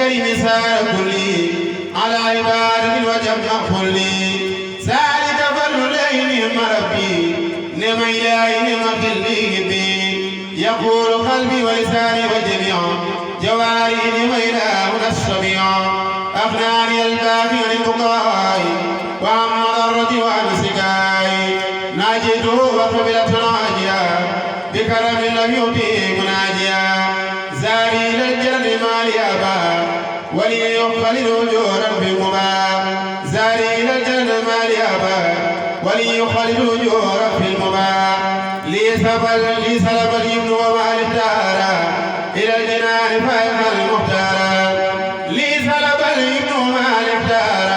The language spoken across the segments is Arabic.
الكريم سار كلي على عباد وجمع كلي سالك فللين ربي نعم إلهي نعم خلي بي يقول قلبي ولساني وجميع جوارحي نعم إلهنا الشفيع أغناني الباقي عن البقاء وعن مضرة وعن سقاي ناجيته وقبلت ناجيا بكرم لم يؤتي مناجيا زاري للجنة مالي أبا ولي يخلد وجورا في المبا زاري للجنة مالي أبا ولي يخلد وجورا في المبا لي سلب اليمن وما الاختار إلى الجنان فاهم المختار لي سلب اليمن وما الاختار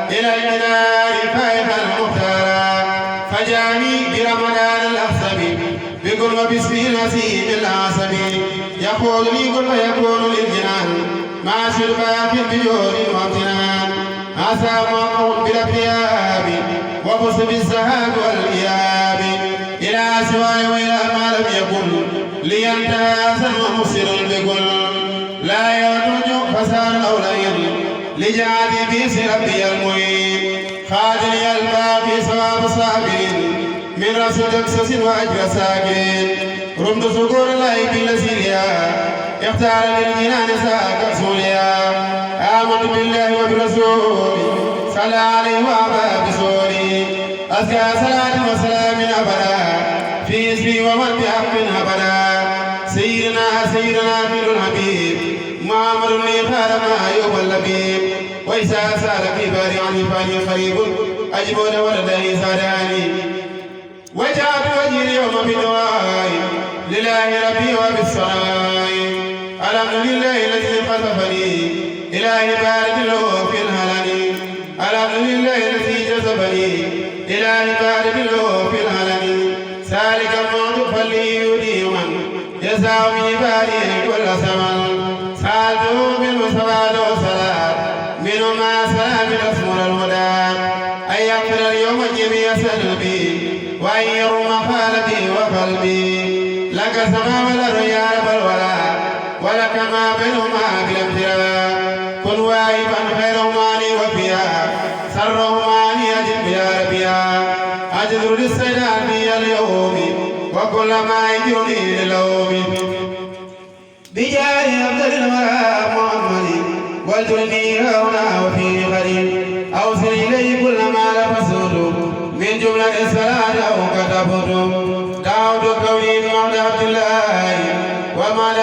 إلى الجنان فاهم المختار فجاني برمضان الأحسب بقرب باسم نسيم العصب يقول لي قل ويكون للجنان مع شربات بجود وامتنان عسى موقع بالأبياب وبص بالزهاد والإياب إلى سواي وإلى ما لم يكن لينتهى ومبصر بكل لا يرجو فسار أو لا يضل لجعلي بيس ربي المعين خادني الباقي ثواب الصابرين من رأس جكسس وأجر ساكن رمد سكور الله بالنسيليا اختار للجنان ساك سوليا آمنت بالله وبرسوله صلى عليه وعبا بسولي أزكى صلاة وسلام أبدا في اسمي ومن بحق أبدا سيدنا في الحبيب محمد خير ما يوم اللبيب وإذا سأل في باري فاني قريب أجب ولدني سارعني وجعت وجهي اليوم بدعائي لله ربي وبالصلاة الحمد لله الذي قذفني إلى عبادة له في الهلن الحمد لله الذي جذبني إلى عبادة له في الهلن سالك الموت فليؤدي من يسعى من عباده كل زمن سألته بالمصطفى له صلاة منه ما سلام الأسمر الهدى أن يغفر اليوم جميع سلبي وأن يرم خالبي وقلبي لك سما والأرض يا رب الورى ولك ما بينهما بالامتراء كن واهبا خيرهما لي وفيها سرهما لي أجب يا ربيا أجذر للسيدان في اليوم وكل ما يجوني للوم بجاه أفضل الورى محمد والجلني هنا وفي غريب أوصل إليه كل ما لفظت من جملة الصلاة أو كتبت دعوت كوني عبد الله وما